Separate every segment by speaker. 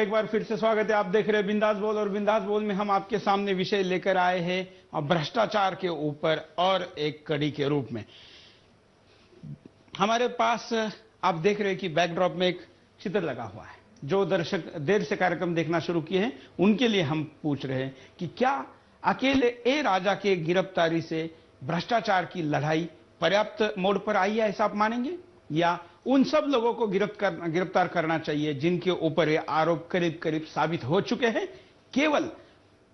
Speaker 1: आपका एक बार फिर से स्वागत है। आप देख रहे हैं बिंदास बोल, और बिंदास बोल में हम आपके सामने विषय लेकर आए हैं भ्रष्टाचार के ऊपर और एक कड़ी के रूप में। हमारे पास आप देख रहे हैं कि बैकड्रॉप में एक चित्र लगा हुआ है। जो दर्शक देर से कार्यक्रम देखना शुरू किए हैं उनके लिए हम पूछ रहे हैं कि क्या अकेले ए राजा के गिरफ्तारी से भ्रष्टाचार की लड़ाई पर्याप्त मोड़ पर आई है, ऐसा आप मानेंगे, या उन सब लोगों को गिरफ्तार करना चाहिए जिनके ऊपर ये आरोप करीब करीब साबित हो चुके हैं? केवल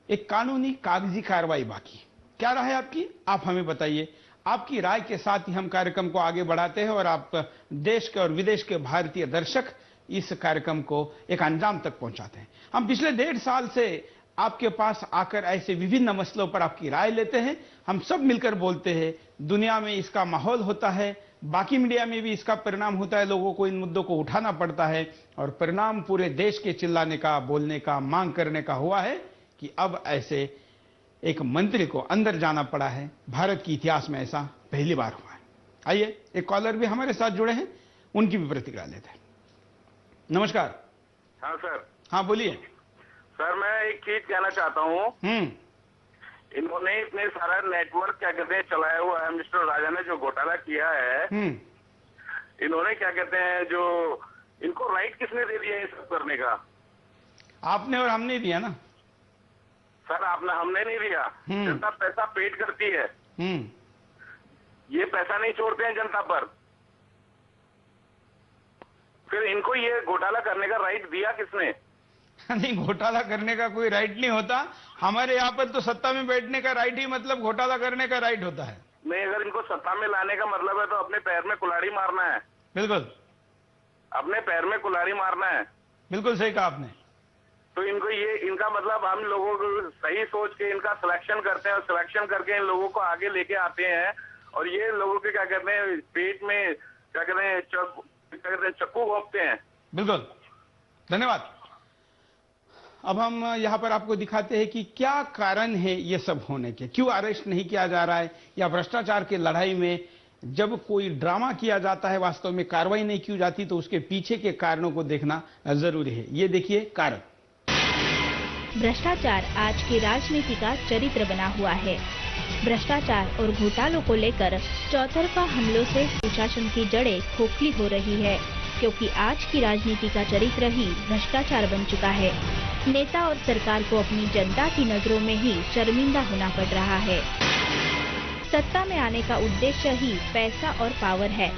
Speaker 1: एक कानूनी कागजी कार्रवाई बाकी। क्या राय है आपकी? आप हमें बताइए। आपकी राय के साथ ही हम कार्यक्रम को आगे बढ़ाते हैं और आप देश के और विदेश के भारतीय दर्शक इस कार्यक्रम को एक अंजाम तक पहुंचाते हैं। हम पिछले 1.5 साल से आपके पास आकर ऐसे विभिन्न मसलों पर आपकी राय लेते हैं। हम सब मिलकर बोलते हैं। दुनिया में इसका माहौल होता है, बाकी मीडिया में भी इसका परिणाम होता है। लोगों को इन मुद्दों को उठाना पड़ता है और परिणाम पूरे देश के चिल्लाने का, बोलने का, मांग करने का हुआ है कि अब ऐसे एक मंत्री को अंदर जाना पड़ा है। भारत के इतिहास में ऐसा पहली बार हुआ है। आइए, एक कॉलर भी हमारे साथ जुड़े हैं, उनकी भी प्रतिक्रिया लेते हैं। नमस्कार।
Speaker 2: हाँ सर।
Speaker 1: हाँ बोलिए
Speaker 2: सर, मैं एक चीज कहना चाहता हूँ। इन्होंने इतने सारा नेटवर्क क्या कहते हैं चलाया हुआ है। मिस्टर राजा ने जो घोटाला किया है, इन्होंने क्या कहते हैं, जो इनको राइट किसने दे दिया ये सब करने का?
Speaker 1: आपने और हमने दिया ना
Speaker 2: सर। आपने, हमने नहीं दिया। जनता पैसा पेड करती है। ये पैसा नहीं छोड़ते हैं जनता पर। फिर इनको ये घोटाला करने का राइट दिया किसने?
Speaker 1: नहीं, घोटाला करने का कोई राइट नहीं होता। हमारे यहाँ पर तो सत्ता में बैठने का राइट ही मतलब घोटाला करने का राइट होता है।
Speaker 2: नहीं, अगर इनको सत्ता में लाने का मतलब है तो अपने पैर में कुल्हाड़ी मारना है।
Speaker 1: बिल्कुल,
Speaker 2: अपने पैर में कुल्हाड़ी मारना है।
Speaker 1: बिल्कुल सही कहा आपने।
Speaker 2: तो इनको ये, इनका मतलब हम लोगों को सही सोच के इनका सिलेक्शन करते हैं और सिलेक्शन करके इन लोगों को आगे लेके आते हैं और ये लोगों के क्या कहते हैं पेट में क्या कहते हैं चक्कू घोंपते हैं।
Speaker 1: बिल्कुल, धन्यवाद। अब हम यहाँ पर आपको दिखाते हैं कि क्या कारण है ये सब होने के, क्यों अरेस्ट नहीं किया जा रहा है, या भ्रष्टाचार की लड़ाई में जब कोई ड्रामा किया जाता है वास्तव में कार्रवाई नहीं की जाती, तो उसके पीछे के कारणों को देखना जरूरी है। ये देखिए कारण।
Speaker 3: भ्रष्टाचार आज की राजनीति का चरित्र बना हुआ है। भ्रष्टाचार और घोटालों को लेकर चौतरफा हमलों से सुशासन की जड़ें खोखली हो रही है, क्योंकि आज की राजनीति का चरित्र ही भ्रष्टाचार बन चुका है। नेता और सरकार को अपनी जनता की नजरों में ही शर्मिंदा होना पड़ रहा है। सत्ता में आने का उद्देश्य ही पैसा और पावर है।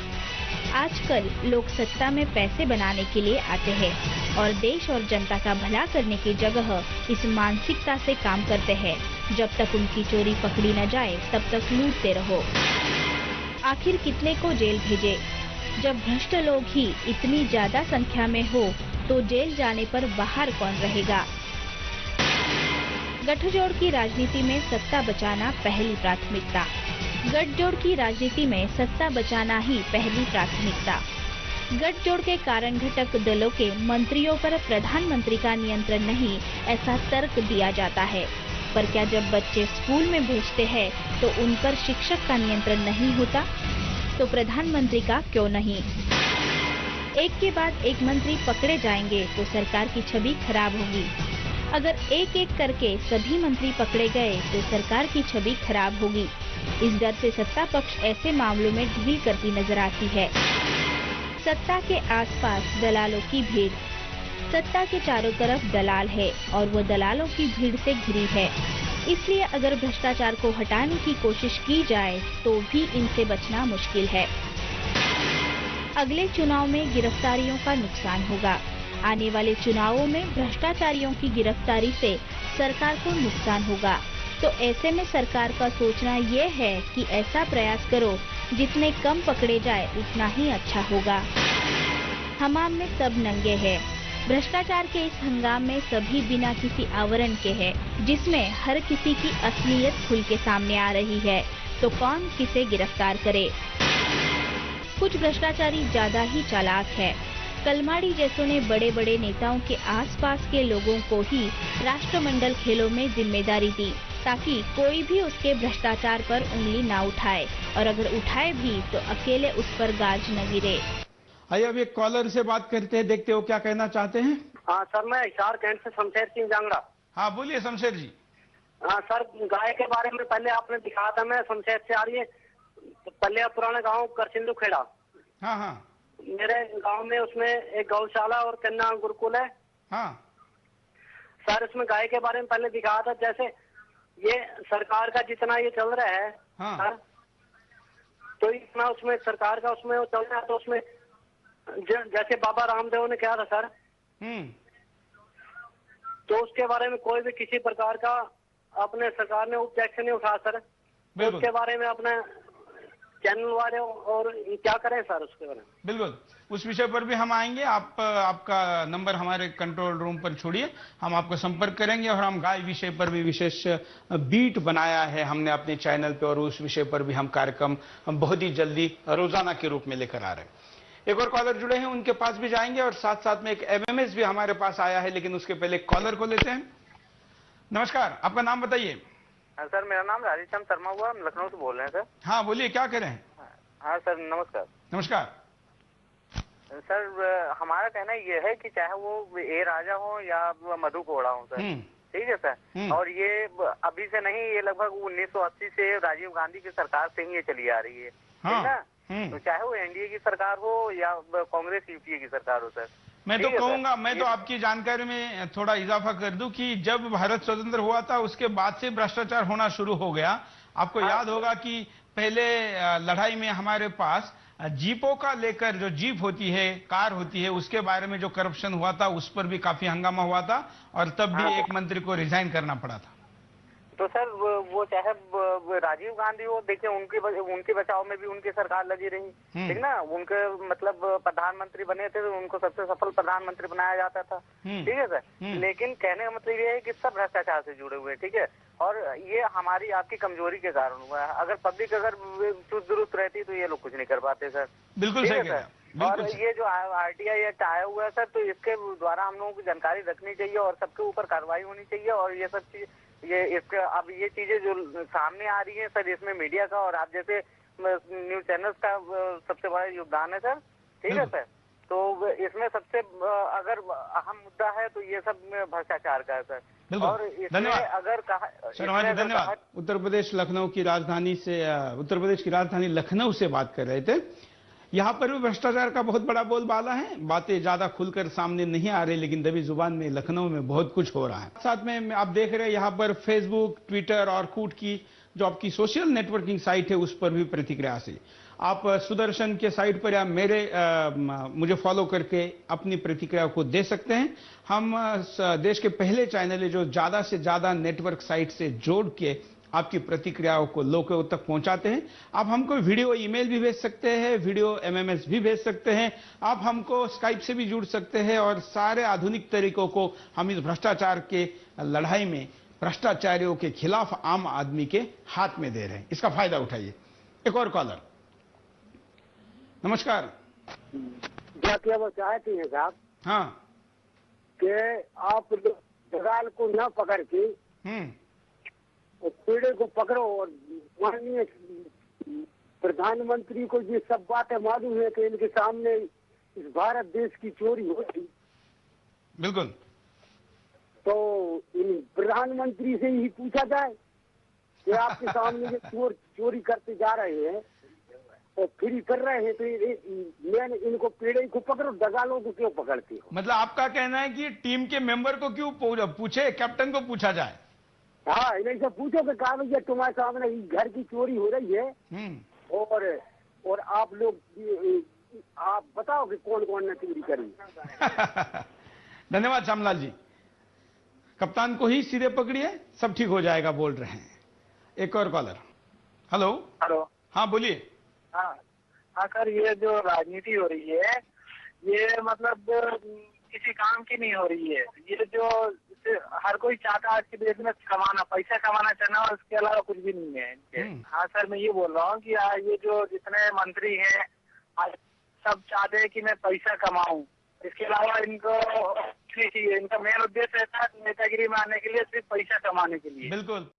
Speaker 3: आजकल लोग सत्ता में पैसे बनाने के लिए आते हैं और देश और जनता का भला करने की जगह इस मानसिकता से काम करते हैं, जब तक उनकी चोरी पकड़ी न जाए तब तक लूटते रहो। आखिर कितने को जेल भेजे? जब भ्रष्ट लोग ही इतनी ज्यादा संख्या में हो तो जेल जाने पर बाहर कौन रहेगा? गठजोड़ की राजनीति में सत्ता बचाना पहली प्राथमिकता। गठजोड़ की राजनीति में सत्ता बचाना ही पहली प्राथमिकता। गठजोड़ के कारण घटक दलों के मंत्रियों पर प्रधानमंत्री का नियंत्रण नहीं, ऐसा तर्क दिया जाता है। पर क्या जब बच्चे स्कूल में भेजते हैं तो उन पर शिक्षक का नियंत्रण नहीं होता? तो प्रधानमंत्री का क्यों नहीं? एक के बाद एक मंत्री पकड़े जाएंगे तो सरकार की छवि खराब होगी। अगर एक एक करके सभी मंत्री पकड़े गए तो सरकार की छवि खराब होगी। इस डर से सत्ता पक्ष ऐसे मामलों में ढील करती नजर आती है। सत्ता के आसपास दलालों की भीड़। सत्ता के चारों तरफ दलाल है और वो दलालों की भीड़ से घिरी है। इसलिए अगर भ्रष्टाचार को हटाने की कोशिश की जाए तो भी इनसे बचना मुश्किल है। अगले चुनाव में गिरफ्तारियों का नुकसान होगा। आने वाले चुनावों में भ्रष्टाचारियों की गिरफ्तारी से सरकार को नुकसान होगा। तो ऐसे में सरकार का सोचना ये है कि ऐसा प्रयास करो जितने कम पकड़े जाए उतना ही अच्छा होगा। हमाम में सब नंगे हैं। भ्रष्टाचार के इस हंगाम में सभी बिना किसी आवरण के हैं, जिसमें हर किसी की असलियत खुल के सामने आ रही है। तो कौन किसे गिरफ्तार करे? कुछ भ्रष्टाचारी ज्यादा ही चालाक है। कलमाड़ी जैसों ने बड़े बड़े नेताओं के आसपास के लोगों को ही राष्ट्रमंडल खेलों में जिम्मेदारी दी, ताकि कोई भी उसके भ्रष्टाचार पर उंगली ना उठाए, और अगर उठाए भी तो अकेले उस पर गाज न गिरे।
Speaker 1: आइए अब एक कॉलर से बात करते हैं, देखते हो क्या कहना चाहते हैं।
Speaker 4: हाँ सर, मैं हिसार कैंट से शमशेर सिंह जांगड़ा।
Speaker 1: हाँ बोलिए शमशेर जी।
Speaker 4: हाँ सर, गाय के बारे में पहले आपने दिखाया था, मैं शमशेर से आ रही है पल्ले पुराना गांव करसिंदू खेड़ा।
Speaker 1: हाँ हाँ।
Speaker 4: मेरे गांव में उसमें एक गौशाला और कन्या गुरुकुल है।
Speaker 1: हाँ
Speaker 4: सर, इसमें गाय के बारे में पहले दिखाया था, जैसे ये सरकार का जितना ये चल रहा है सर, तो इतना उसमें सरकार का उसमें चल रहा है, तो उसमें जैसे बाबा रामदेव ने कहा था सर, तो उसके बारे में कोई भी किसी प्रकार का अपने सरकार ने ऑब्जेक्शन नहीं उठाया सर। तो उसके बारे में अपने चैनल वाले और क्या करें सर उसके बारे में?
Speaker 1: बिल्कुल, उस विषय पर भी हम आएंगे। आप आपका नंबर हमारे कंट्रोल रूम पर छोड़िए, हम आपको संपर्क करेंगे। और हम गाय विषय पर भी विशेष बीट बनाया है हमने अपने चैनल पे, और उस विषय पर भी हम कार्यक्रम हम बहुत ही जल्दी रोजाना के रूप में लेकर आ रहे हैं। एक और कॉलर जुड़े हैं, उनके पास भी जाएंगे, और साथ साथ में एक एमएमएस भी हमारे पास आया है, लेकिन उसके पहले कॉलर को लेते हैं। नमस्कार, आपका नाम बताइए।
Speaker 5: सर, मेरा नाम राजेश्याम शर्मा हुआ, हम लखनऊ से बोल रहे हैं सर।
Speaker 1: हाँ बोलिए, क्या करें?
Speaker 5: हाँ सर, नमस्कार।
Speaker 1: नमस्कार
Speaker 5: सर, हमारा कहना ये है कि चाहे वो ए राजा हो या मधु कोड़ा हो सर, ठीक है सर, और ये अभी से नहीं, ये लगभग 1980 से राजीव गांधी की सरकार से ही ये चली आ रही है, ठीक है। तो चाहे वो एनडीए की सरकार हो या कांग्रेस यूपीए की सरकार हो सर।
Speaker 1: मैं तो कहूंगा, मैं तो आपकी जानकारी में थोड़ा इजाफा कर दूं कि जब भारत स्वतंत्र हुआ था उसके बाद से भ्रष्टाचार होना शुरू हो गया। आपको याद होगा कि पहले लड़ाई में हमारे पास जीपों का लेकर, जो जीप होती है, कार होती है, उसके बारे में जो करप्शन हुआ था उस पर भी काफी हंगामा हुआ था, और तब भी एक मंत्री को रिजाइन करना पड़ा था।
Speaker 5: तो सर वो चाहे राजीव गांधी हो, देखिए उनके बचाव में भी उनकी सरकार लगी रही, ठीक ना। उनके मतलब प्रधानमंत्री बने थे तो उनको सबसे सफल प्रधानमंत्री बनाया जाता था, ठीक है सर। लेकिन कहने का मतलब ये है कि सब भ्रष्टाचार से जुड़े हुए, ठीक है, और ये हमारी आपकी कमजोरी के कारण हुआ है। अगर पब्लिक अगर चुस्त दुरुस्त रहती तो ये लोग कुछ नहीं कर पाते सर।
Speaker 1: बिल्कुल सही है सर।
Speaker 5: और ये जो आरटीआई एक्ट आया हुआ है सर, तो इसके द्वारा हम लोगों को जानकारी रखनी चाहिए और सबके ऊपर कार्रवाई होनी चाहिए। और ये सब चीज अब ये चीजें जो सामने आ रही है सर, इसमें मीडिया का और आप जैसे न्यूज चैनल्स का सबसे बड़ा योगदान है सर, ठीक है सर। तो इसमें सबसे अगर अहम मुद्दा है तो ये सब भ्रष्टाचार का है सर। और इसमें अगर
Speaker 1: धन्यवाद। उत्तर प्रदेश लखनऊ की राजधानी से, उत्तर प्रदेश की राजधानी लखनऊ से बात कर रहे थे। यहाँ पर भी भ्रष्टाचार का बहुत बड़ा बोलबाला है, बातें ज्यादा खुलकर सामने नहीं आ रही, लेकिन दबी जुबान में लखनऊ में बहुत कुछ हो रहा है। साथ में आप देख रहे हैं यहाँ पर फेसबुक, ट्विटर और कूट की जो आपकी सोशल नेटवर्किंग साइट है उस पर भी प्रतिक्रिया से आप सुदर्शन के साइट पर या मुझे फॉलो करके अपनी प्रतिक्रिया को दे सकते हैं। हम देश के पहले चैनल है जो ज्यादा से ज्यादा नेटवर्क साइट से जोड़ के आपकी प्रतिक्रियाओं को लोगों तक पहुंचाते हैं। आप हमको वीडियो ईमेल भी भेज सकते हैं, वीडियो एमएमएस भी भेज सकते हैं, आप हमको स्काइप से भी जुड़ सकते हैं, और सारे आधुनिक तरीकों को हम इस भ्रष्टाचार के लड़ाई में भ्रष्टाचारियों के खिलाफ आम आदमी के हाथ में दे रहे हैं। इसका फायदा उठाइए। एक और कॉलर। नमस्कार।
Speaker 4: क्या वो चाहती है साहब?
Speaker 1: हाँ,
Speaker 4: कि आप दलाल को न पकड़ के और पेड़े को पकड़ो, और माननीय प्रधानमंत्री को ये सब बातें मालूम है कि इनके सामने इस भारत देश की चोरी होती।
Speaker 1: बिल्कुल।
Speaker 4: तो इन प्रधानमंत्री से ही पूछा जाए कि आपके सामने ये चोरी करते जा रहे हैं और फ्री कर रहे हैं, तो मैंने इनको पेड़े को पकड़ो, दगालों को क्यों पकड़ते हो?
Speaker 1: मतलब आपका कहना है कि टीम के मेंबर को क्यों पूछे, कैप्टन को पूछा जाए?
Speaker 4: हाँ, इन्हें से पूछो कि कहा भैया तुम्हारे सामने घर की चोरी हो रही है, और आप लोग आप बताओ कि कौन कौन ने चोरी करी।
Speaker 1: धन्यवाद श्यामलाल जी। कप्तान को ही सीधे पकड़िए, सब ठीक हो जाएगा बोल रहे हैं। एक और कॉलर। हेलो।
Speaker 4: हेलो।
Speaker 1: हाँ बोलिए।
Speaker 4: हाँ सर, ये जो राजनीति हो रही है ये मतलब किसी काम की नहीं हो रही है। ये जो हर कोई चाहता है आज के देश में कमाना, पैसा कमाना चाहना, और उसके अलावा कुछ भी नहीं है। हाँ सर, मैं ये बोल रहा हूँ कि ये जो जितने मंत्री हैं आज सब चाहते हैं कि मैं पैसा कमाऊं, इसके अलावा इनको चाहिए। इनका मेन उद्देश्य रहता है नेतागिरी में आने के लिए, सिर्फ पैसा कमाने के लिए।
Speaker 1: बिल्कुल।